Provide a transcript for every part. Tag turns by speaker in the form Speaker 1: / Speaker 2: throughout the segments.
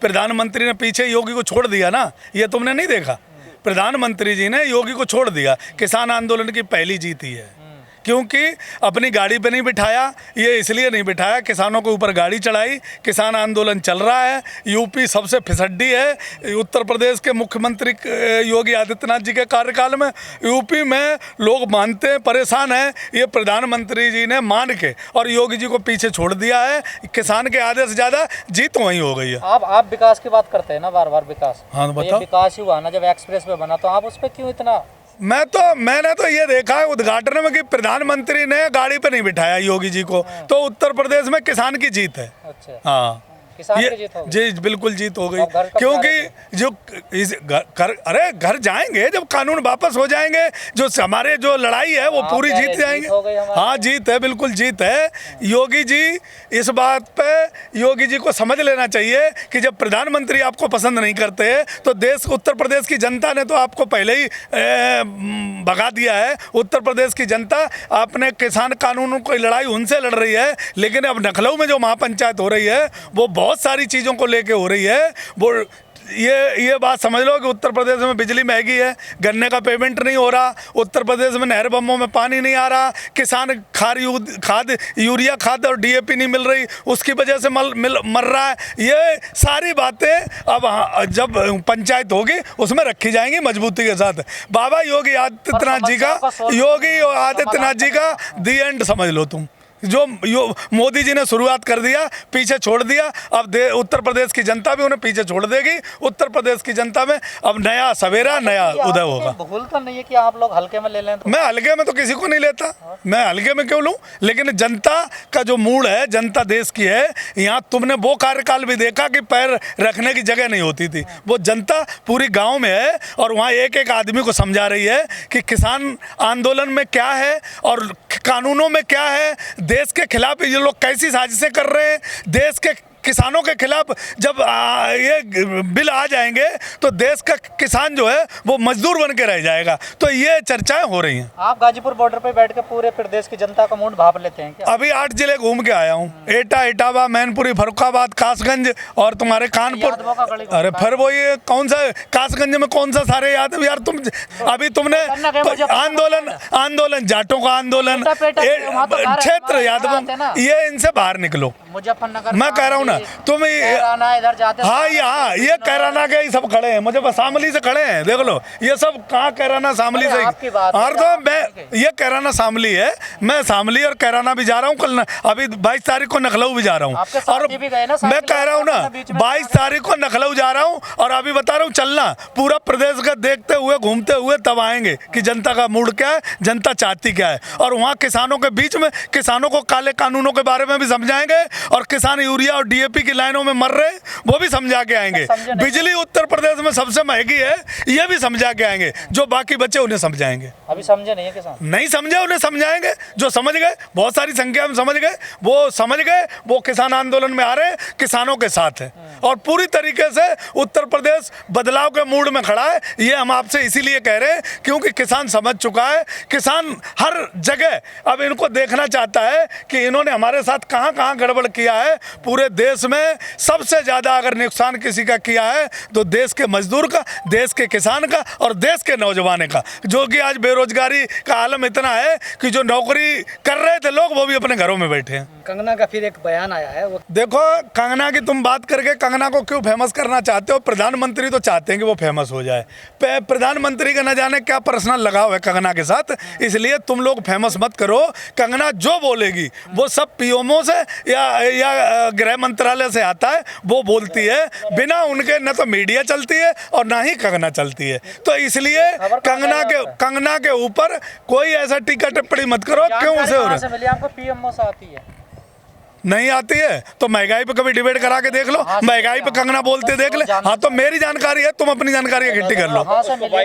Speaker 1: प्रधानमंत्री ने पीछे योगी को छोड़ दिया ना, ये तुमने नहीं देखा? प्रधानमंत्री जी ने योगी को छोड़ दिया। किसान आंदोलन की पहली जीत ही है, क्योंकि अपनी गाड़ी पे नहीं बिठाया। ये इसलिए नहीं बिठाया, किसानों के ऊपर गाड़ी चढ़ाई। किसान आंदोलन चल रहा है, यूपी सबसे फिसड्डी है। उत्तर प्रदेश के मुख्यमंत्री योगी आदित्यनाथ जी के कार्यकाल में यूपी में लोग मानते हैं, परेशान हैं। ये प्रधानमंत्री जी ने मान के और योगी जी को पीछे छोड़ दिया है। किसान के आधे से ज़्यादा जीत वहीं हो गई है।
Speaker 2: आप विकास की बात करते हैं ना, बार बार विकास।
Speaker 1: हाँ तो बताओ,
Speaker 2: विकास ही हुआ ना जब एक्सप्रेस वे बना, तो आप उस पर क्यों इतना?
Speaker 1: मैंने तो ये देखा है उद्घाटन में कि प्रधानमंत्री ने गाड़ी पे नहीं बिठाया योगी जी को, तो उत्तर प्रदेश में किसान की जीत है।
Speaker 2: अच्छा,
Speaker 1: हाँ,
Speaker 2: किसान की जीत हो गई।
Speaker 1: जी बिल्कुल जीत हो गई, क्योंकि जो अरे घर जाएंगे जब कानून वापस हो जाएंगे, जो हमारे जो लड़ाई है वो पूरी जीत जाएंगे। हाँ जीत है, बिल्कुल जीत है। योगी जी इस बात पे योगी जी को समझ लेना चाहिए कि जब प्रधानमंत्री आपको पसंद नहीं करते तो देश उत्तर प्रदेश की जनता ने तो आपको पहले ही भगा दिया है। उत्तर प्रदेश की जनता अपने किसान कानूनों की लड़ाई उनसे लड़ रही है, लेकिन अब लखनऊ में जो महापंचायत हो रही है वो बहुत सारी चीज़ों को लेके हो रही है। वो ये बात समझ लो कि उत्तर प्रदेश में बिजली महंगी है, गन्ने का पेमेंट नहीं हो रहा, उत्तर प्रदेश में नहर बम्बों में पानी नहीं आ रहा, किसान खाद यूरिया खाद और डीएपी नहीं मिल रही, उसकी वजह से मर रहा है। ये सारी बातें अब जब पंचायत होगी उसमें रखी जाएंगी मजबूती के साथ। बाबा योगी आदित्यनाथ जी का दी एंड समझ लो तुम। जो मोदी जी ने शुरुआत कर दिया, पीछे छोड़ दिया, अब उत्तर प्रदेश की जनता भी उन्हें पीछे छोड़ देगी। उत्तर प्रदेश की जनता में अब नया सवेरा, नया उदय होगा।
Speaker 2: भूल तो नहीं है कि आप लोग हल्के में ले लें? तो
Speaker 1: मैं हल्के में तो किसी को नहीं लेता, मैं हल्के में क्यों लूं? लेकिन जनता का जो मूड है, जनता देश की है। यहाँ तुमने वो कार्यकाल भी देखा कि पैर रखने की जगह नहीं होती थी। वो जनता पूरी गाँव में है और वहाँ एक एक आदमी को समझा रही है कि किसान आंदोलन में क्या है और कानूनों में क्या है। देश के खिलाफ ये लोग कैसी साजिशें कर रहे हैं। देश के किसानों के खिलाफ जब ये बिल आ जाएंगे तो देश का किसान जो है वो मजदूर बन के रह जाएगा। तो ये चर्चाएं हो रही हैं।
Speaker 2: आप गाजीपुर बॉर्डर पे बैठ के पूरे प्रदेश की जनता का मूड भाप लेते हैं क्या?
Speaker 1: अभी 8 जिले घूम के आया हूँ, एटा, इटावा, मैनपुरी, फरुखाबाद, कासगंज और तुम्हारे कानपुर। अरे फिर वो ये कौन सा कासगंज में कौन सा सारे याद है यार? अभी तुमने आंदोलन जाटों का आंदोलन, क्षेत्र यादवों, ये इनसे बाहर निकलो।
Speaker 2: मुजफ्फरनगर
Speaker 1: मैं कह रहा हूँ ना, तुम
Speaker 2: इधर जाते।
Speaker 1: हाँ ये कैराना के ही सब खड़े हैं, मुझे शामली से खड़े हैं, देख लो ये सब कहाँ कैराना शामली से। और तो मैं ये कैराना शामली है, मैं शामली और कैराना भी जा रहा हूँ कल। अभी 22 तारीख को लखनऊ भी जा रहा हूँ। और मैं कह रहा हूँ ना 22 तारीख को लखनऊ जा रहा हूँ और अभी बता रहा हूँ चलना पूरा प्रदेश का देखते हुए घूमते हुए तब आएंगे कि जनता का मूड क्या है, जनता चाहती क्या है। और वहाँ किसानों के बीच में किसानों को काले कानूनों के बारे में भी समझाएंगे और किसान यूरिया और डीएपी की लाइनों में मर रहे वो भी समझा के आएंगे। बिजली उत्तर प्रदेश में सबसे महंगी है, ये भी समझा के आएंगे। जो बाकी बच्चे उन्हें समझाएंगे।
Speaker 2: अभी समझे नहीं है किसान? नहीं
Speaker 1: समझे, उन्हें समझाएंगे। जो समझ गए, बहुत सारी संख्या में समझ गए, वो किसान आंदोलन में आ रहे हैं, किसानों के साथ है और पूरी तरीके से उत्तर प्रदेश बदलाव के मूड में खड़ा है। ये हम आपसे इसीलिए कह रहे हैं क्योंकि किसान समझ चुका है। किसान हर जगह अब इनको देखना चाहता है कि इन्होंने हमारे साथ कहाँ कहाँ गड़बड़ किया है। पूरे देश में सबसे ज़्यादा अगर नुकसान किसी का किया है तो देश के मजदूर का, देश के किसान का और देश के नौजवान का, जो कि आज बेरोजगारी का आलम इतना है कि जो नौकरी कर रहे थे लोग वो भी अपने घरों में बैठे हैं।
Speaker 2: कंगना का फिर एक बयान आया है, वो
Speaker 1: देखो कंगना की तुम बात करके कंगना को क्यों फेमस करना चाहते हो? प्रधानमंत्री तो चाहते हैं कि वो फेमस हो जाए। प्रधानमंत्री का न जाने क्या पर्सनल लगाव है कंगना के साथ, इसलिए तुम लोग फेमस मत करो। कंगना जो बोलेगी वो सब पीएमओ से या गृह मंत्रालय से आता है, वो बोलती है। बिना उनके न तो मीडिया चलती है और ना ही कंगना चलती है। तो इसलिए कंगना के ऊपर कोई ऐसा टीका टिप्पणी मत करो। क्यों उसे
Speaker 2: आपको पीएमओ से आती है?
Speaker 1: नहीं आती है तो महंगाई पे कभी डिबेट करा के देख लो, महंगाई पे कंगना बोलते देख ले। हाँ तो मेरी जानकारी है, तुम अपनी जानकारी इकट्ठी कर लो।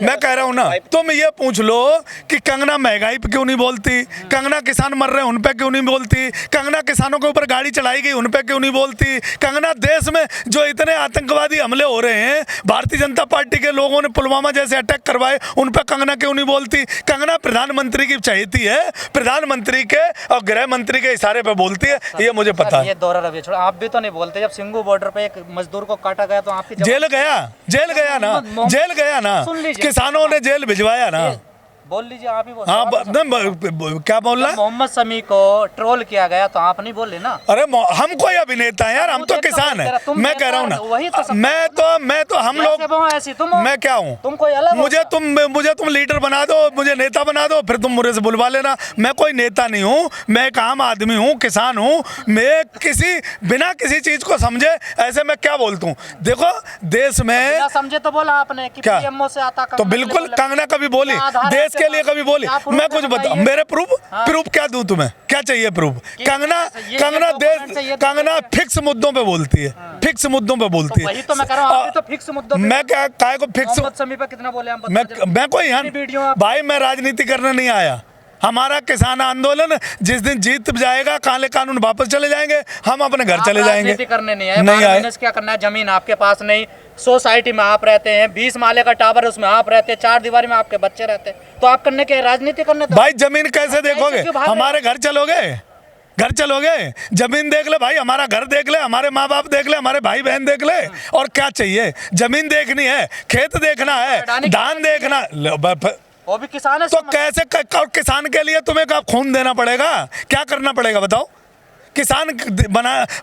Speaker 1: मैं कह रहा हूँ ना, तुम ये पूछ लो कि कंगना महंगाई पे क्यों नहीं बोलती, कंगना किसान मर रहे हैं उन पे क्यों नहीं बोलती, कंगना किसानों के ऊपर गाड़ी चलाई गई उन पे क्यों नहीं बोलती, कंगना देश में जो इतने आतंकवादी हमले हो रहे हैं, भारतीय जनता पार्टी के लोगों ने पुलवामा जैसे अटैक करवाए, उन पर कंगना क्यों नहीं बोलती। कंगना प्रधानमंत्री की चहेती है, प्रधानमंत्री के और गृह मंत्री के इशारे पर बोलती है। ये मुझे पता है।
Speaker 2: ये दोहरा रवैया छोड़ो, आप भी तो नहीं बोलते। जब सिंगू बॉर्डर पे एक मजदूर को काटा गया तो आपकी
Speaker 1: जेल गया ना,
Speaker 2: सुन लीजिए।
Speaker 1: किसानों ने जेल भिजवाया ना।
Speaker 2: बोल लीजिए, आप ही बोल।
Speaker 1: हाँ क्या बोल रहा है?
Speaker 2: मोहम्मद शमी को ट्रोल किया गया तो आप नहीं बोले ना।
Speaker 1: अरे हम कोई अभिनेता है यार, हम तो किसान है। मैं कह रहा हूँ ना, मैं तो हम लोग, मैं क्या हूँ,
Speaker 2: तुम कोई अलग,
Speaker 1: मुझे तुम लीडर बना दो, मुझे नेता बना दो, फिर तुम मुझे से बुलवा लेना। मैं कोई नेता नहीं हूँ, मैं एक आम आदमी हूँ, किसान हूँ। मैं बिना किसी चीज को समझे ऐसे मैं क्या बोलता हूँ। देखो देश में
Speaker 2: समझे तो बोला आपने कि पीएमओ से आता,
Speaker 1: तो बिल्कुल कंगना कभी बोली, देश के लिए कभी बोली। मैं कुछ बता, मेरे प्रूफ क्या दूं तुम्हें, क्या चाहिए प्रूफ? कंगना फिक्स मुद्दों पे बोलती है, फिक्स मुद्दों पे बोलती है।
Speaker 2: वही तो मैं कह रहा हूं, आप भी तो फिक्स मुद्दों पे।
Speaker 1: मैं क्या काय को फिक्स,
Speaker 2: मोहम्मद शमी पे कितना बोले हम?
Speaker 1: मैं कोई यहाँ भाई, मैं राजनीति करने नहीं आया। हमारा किसान आंदोलन जिस दिन जीत जाएगा, काले कानून वापस चले जाएंगे, हम अपने घर चले जाएंगे।
Speaker 2: राजनीति करने नहीं आए। क्या करना है? जमीन आपके पास नहीं, सोसाइटी में आप रहते हैं, 20 माले का टावर उसमें आप रहते हैं, 4 दीवारी में आपके बच्चे रहते हैं, तो आप करने के राजनीति करने तो
Speaker 1: भाई जमीन कैसे देखोगे? हमारे घर चलोगे, जमीन देख ले भाई, हमारा घर देख ले, हमारे माँ बाप देख ले, हमारे भाई बहन देख ले, और क्या चाहिए? जमीन देखनी है, खेत देखना है, धान देखना,
Speaker 2: वो भी किसान है
Speaker 1: तो कैसे किसान के लिए तुम्हें खून देना पड़ेगा? क्या करना पड़ेगा बताओ? किसान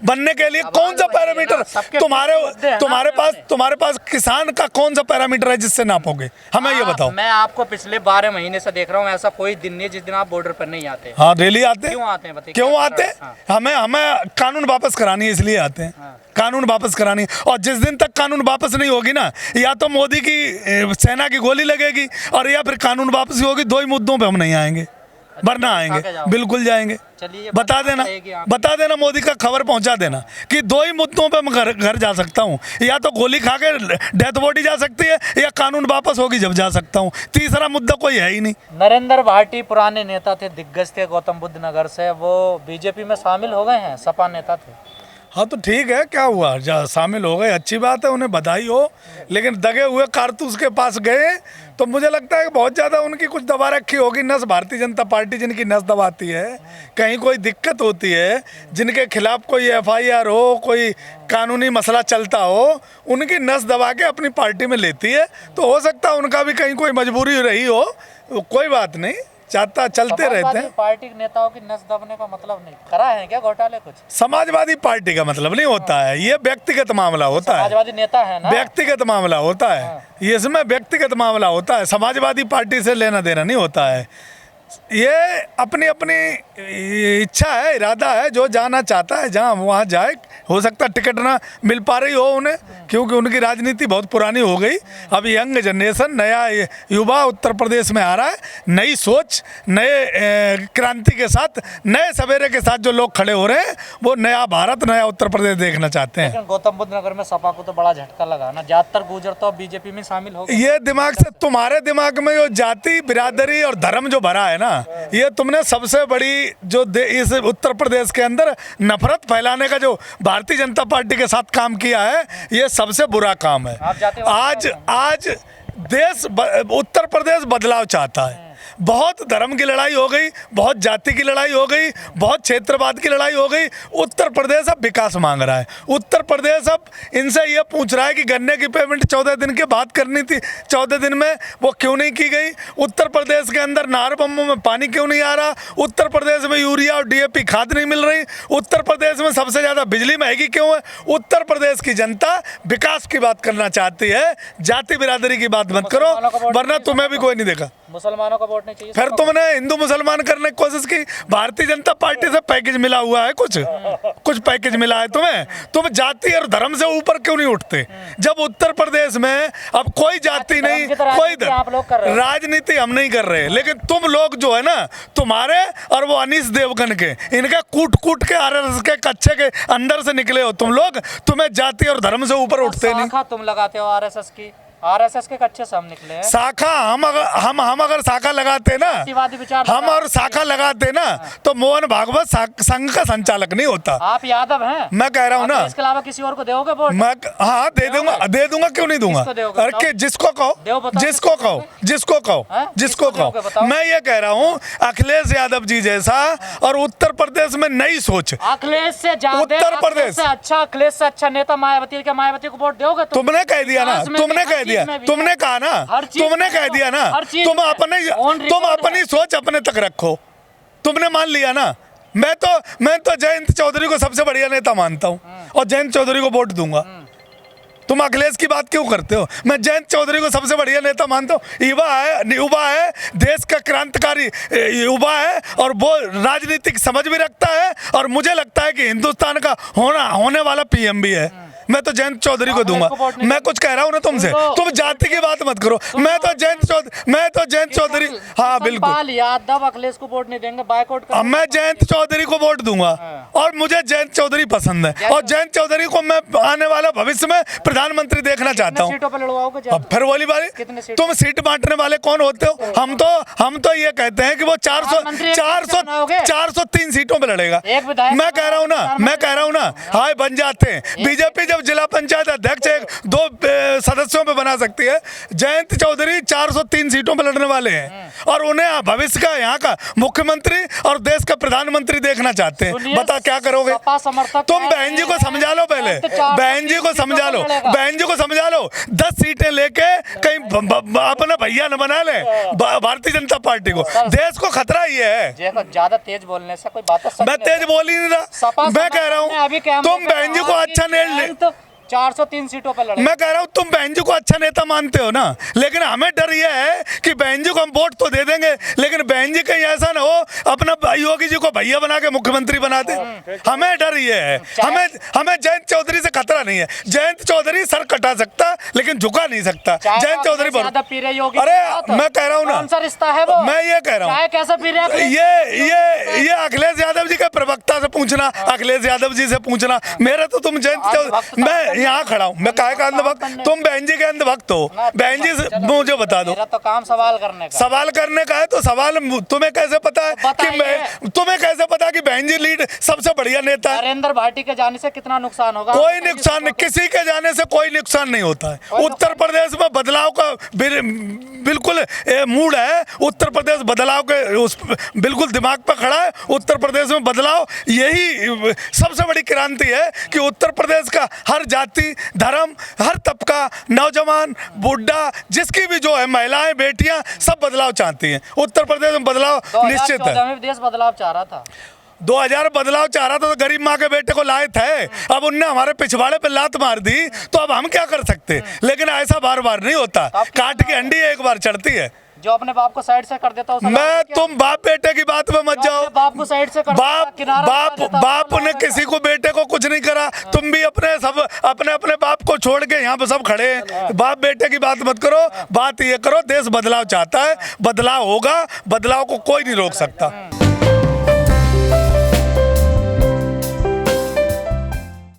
Speaker 1: बनने के लिए कौन सा पैरामीटर तुम्हारे पास किसान का कौन सा पैरामीटर है जिससे नापोगे? हमें ये बताओ।
Speaker 2: मैं आपको पिछले 12 महीने से देख रहा हूँ, ऐसा कोई दिन नहीं जिस दिन आप बॉर्डर पर नहीं आते।
Speaker 1: हाँ डेली आते हैं।
Speaker 2: क्यों आते हैं बताइए?
Speaker 1: क्यों आते हैं? हमें कानून वापस करानी है, इसलिए आते हैं। कानून वापस करानी, और जिस दिन तक कानून वापस नहीं होगी ना, या तो मोदी की सेना की गोली लगेगी, और या फिर कानून वापसी होगी। 2 ही मुद्दों पे हम नहीं आएंगे, वरना आएंगे, बिल्कुल जाएंगे। बता देना मोदी का खबर पहुंचा देना कि 2 ही मुद्दों पे मैं घर जा सकता हूं, या तो गोली खा के डेथ बॉडी जा सकती है, या कानून वापस होगी जब जा सकता हूं। तीसरा मुद्दा कोई है ही नहीं।
Speaker 2: नरेंद्र भाटी पुराने नेता थे, दिग्गज थे गौतम बुद्ध नगर से, वो बीजेपी में शामिल हो गए हैं, सपा नेता थे।
Speaker 1: हाँ तो ठीक है, क्या हुआ, शामिल हो गए, अच्छी बात है, उन्हें बधाई हो। लेकिन दगे हुए कारतूस के पास गए तो मुझे लगता है कि बहुत ज़्यादा उनकी कुछ दबा रखी होगी नस। भारतीय जनता पार्टी जिनकी नस दबाती है, कहीं कोई दिक्कत होती है, जिनके खिलाफ कोई FIR हो, कोई कानूनी मसला चलता हो, उनकी नस दबा के अपनी पार्टी में लेती है। तो हो सकता है उनका भी कहीं कोई मजबूरी रही हो, कोई बात नहीं, चलते रहते हैं।
Speaker 2: पार्टी के नेताओं की नस दबने का मतलब नहीं करा है क्या घोटाले कुछ?
Speaker 1: समाजवादी पार्टी का मतलब नहीं होता है, ये व्यक्तिगत मामला होता है।
Speaker 2: समाजवादी नेता है ना,
Speaker 1: व्यक्तिगत मामला होता है, ये इसमें व्यक्तिगत मामला होता है, समाजवादी पार्टी से लेना देना नहीं होता है। ये अपनी अपनी इच्छा है, इरादा है, जो जाना चाहता है जहाँ वहाँ जाए। हो सकता है टिकट ना मिल पा रही हो उन्हें, क्योंकि उनकी राजनीति बहुत पुरानी हो गई। अब यंग जनरेशन, नया युवा उत्तर प्रदेश में आ रहा है, नई सोच, नए क्रांति के साथ, नए सवेरे के साथ जो लोग खड़े हो रहे हैं, वो नया भारत, नया उत्तर प्रदेश देखना चाहते हैं।
Speaker 2: लेकिन गौतम बुद्ध नगर में सपा को तो बड़ा झटका लगा ना, ज्यादातर गुर्जर तो बीजेपी में शामिल हो गए।
Speaker 1: ये दिमाग से, तुम्हारे दिमाग में जो जाति, बिरादरी और धर्म जो भरा है ना, ये तुमने सबसे बड़ी जो इस उत्तर प्रदेश के अंदर नफरत फैलाने का जो भारतीय जनता पार्टी के साथ काम किया है, ये सबसे बुरा काम है। आज देश, उत्तर प्रदेश बदलाव चाहता है। बहुत धर्म की लड़ाई हो गई, बहुत जाति की लड़ाई हो गई, बहुत क्षेत्रवाद की लड़ाई हो गई। उत्तर प्रदेश अब विकास मांग रहा है। उत्तर प्रदेश अब इनसे ये पूछ रहा है कि गन्ने की पेमेंट 14 दिन के बाद करनी थी, 14 दिन में वो क्यों नहीं की गई? उत्तर प्रदेश के अंदर नहर बम्बों में पानी क्यों नहीं आ रहा? उत्तर प्रदेश में यूरिया और DAP खाद नहीं मिल रही? उत्तर प्रदेश में सबसे ज़्यादा बिजली महंगी क्यों है? उत्तर प्रदेश की जनता विकास की बात करना चाहती है, जाति बिरादरी की बात मत करो, वरना तुम्हें भी कोई नहीं देखा।
Speaker 2: मुसलमानों का वोट नहीं चाहिए।
Speaker 1: फिर तुमने हिंदू मुसलमान करने की कोशिश की। भारतीय जनता पार्टी से पैकेज मिला हुआ है, कुछ पैकेज मिला है तुम्हें। तुम जाति और धर्म से ऊपर क्यों नहीं उठते? जब उत्तर प्रदेश में अब कोई जाति नहीं, कोई राजनीति हम नहीं कर रहे, लेकिन तुम लोग जो है ना, तुम्हारे और वो अनीश देवगन के, इनका कूट के RSS के कच्चे के अंदर से निकले हो तुम लोग। तुम्हें जाति और धर्म से ऊपर उठते नहीं।
Speaker 2: तुम लगाते हो RSS की, आरएसएस के कच्चे से हम निकले हैं।
Speaker 1: शाखा हम अगर शाखा लगाते ना, हम और शाखा लगाते ना, तो मोहन भागवत संघ का संचालक नहीं होता।
Speaker 2: आप यादव हैं,
Speaker 1: मैं कह रहा हूँ ना,
Speaker 2: इसके अलावा किसी और को दोगे वोट?
Speaker 1: मैं हाँ दे दूंगा, क्यों नहीं दूंगा? अरे जिसको कहो, मैं ये कह रहा हूँ अखिलेश यादव जी जैसा, और उत्तर प्रदेश में नई सोच,
Speaker 2: अखिलेश से ज्यादा,
Speaker 1: उत्तर प्रदेश
Speaker 2: से अच्छा, अखिलेश से अच्छा नेता मायावती के, मायावती को वोट दोगे?
Speaker 1: तुमने कह दिया ना, तुमने कहा ना, तुम अपनी सोच अपने तक रखो, तुमने मान लिया ना। मैं तो जयंत चौधरी को सबसे बढ़िया नेता मानता हूँ और जयंत चौधरी को वोट दूंगा। तुम अखिलेश की बात क्यों करते हो? मैं जयंत चौधरी को सबसे बढ़िया नेता मानता हूँ। युवा है, देश का क्रांतिकारी युवा है, और वो राजनीतिक समझ भी रखता है, और मुझे लगता है कि हिंदुस्तान का होने वाला पीएम भी है। मैं तो जयंत चौधरी को दूंगा। मैं कुछ कह रहा हूँ ना तुमसे, तुम जाति की बात मत करो। मैं तो जयंत चौधरी, हाँ बिल्कुल,
Speaker 2: यादव अखिलेश को वोट नहीं देंगे, बायकॉट करेंगे।
Speaker 1: मैं जयंत चौधरी को वोट दूंगा, और मुझे जयंत चौधरी पसंद है, और जयंत चौधरी को मैं आने वाला भविष्य में प्रधानमंत्री देखना चाहता हूँ।
Speaker 2: सीटों पर लड़वाओगे?
Speaker 1: अब फिर वाली तुम सीट बांटने वाले कौन होते हो? हम तो ये कहते हैं कि वो 403 सीटों पे लड़ेगा। मैं कह रहा हूँ ना, हाय बन जाते हैं। बीजेपी जब जिला पंचायत अध्यक्ष 2 सदस्यों पे बना सकती है, जयंत चौधरी 403 सीटों पे लड़ने वाले हैं, और उन्हें भविष्य का यहाँ का मुख्यमंत्री और देश का प्रधानमंत्री देखना चाहते हैं। बता क्या करोगे? तुम बहन जी को समझा लो, पहले बहन जी को समझा लो, 10 सीटें लेके कहीं अपना भैया न बना ले भारतीय जनता पार्टी को। देश को खतरा ये है।
Speaker 2: ज्यादा तेज बोलने से कोई बात,
Speaker 1: मैं तेज बोल ही नहीं रहा। मैं कह रहा हूँ तुम बहन जी को अच्छा नहीं,
Speaker 2: 403 सीटों पर लड़े।
Speaker 1: मैं कह रहा हूँ तुम बहन जी को अच्छा नेता मानते हो ना, लेकिन हमें डर ये है कि बहन जी को हम वोट तो दे देंगे, लेकिन बहन जी कहीं ऐसा ना हो अपना योगी जी को भैया बना के मुख्यमंत्री बना दे। हमें डर ये है। हमें जयंत चौधरी से खतरा नहीं है। जयंत चौधरी सर कटा सकता, लेकिन झुका नहीं सकता। जयंत चौधरी पर अरे मैं कह रहा हूँ ना,
Speaker 2: रिश्ता है वो,
Speaker 1: मैं ये कह रहा हूँ,
Speaker 2: कैसा पी रहे
Speaker 1: ये अखिलेश यादव जी के प्रवक्ता से पूछना, अखिलेश यादव जी से पूछना। मेरा तो तुम जयंत चौधरी, मैं यहाँ खड़ा हूँ, मैं काहे का अंधभक्त? तुम बहन जी के अंधभक्त हो। बहन जी मुझे बता दो।
Speaker 2: मेरा तो काम सवाल करने का
Speaker 1: है, तो सवाल तुम्हें कैसे पता है कि बहन जी लीड सबसे बढ़िया नेता है?
Speaker 2: नरेंद्र भाटी के जाने से कितना नुकसान होगा?
Speaker 1: कोई नुकसान नहीं, किसी के जाने से कोई नुकसान नहीं होता है। उत्तर प्रदेश में बदलाव का बिल्कुल मूड है। उत्तर प्रदेश बदलाव के बिल्कुल दिमाग पर खड़ा है। उत्तर प्रदेश में बदलाव, यही सबसे बड़ी क्रांति है कि उत्तर प्रदेश का हर जाति, धर्म, हर तबका, नौजवान, बुढ़ा, जिसकी भी जो है, महिलाएं, बेटियां, सब बदलाव चाहती हैं। उत्तर प्रदेश में बदलाव निश्चित है।
Speaker 2: देश बदलाव चाह रहा था,
Speaker 1: 2000 बदलाव चाह रहा था, तो गरीब माँ के बेटे को लाए थे। अब उनने हमारे पिछवाड़े पे लात मार दी, तो अब हम क्या कर सकते? लेकिन ऐसा बार बार नहीं होता। काट की अंडी एक बार चढ़ती है।
Speaker 2: जो अपने बाप को साइड से कर देता हूँ
Speaker 1: मैं, तुम बाप बेटे की बात में मत जाओ।
Speaker 2: बाप को साइड से कर
Speaker 1: बाप ने किसी को, बेटे को कुछ नहीं करा। तुम भी अपने बाप को छोड़ के यहाँ पे सब खड़े हैं। बाप बेटे की बात मत करो, बात ये करो, देश बदलाव चाहता है, बदलाव होगा, बदलाव को कोई नहीं रोक सकता।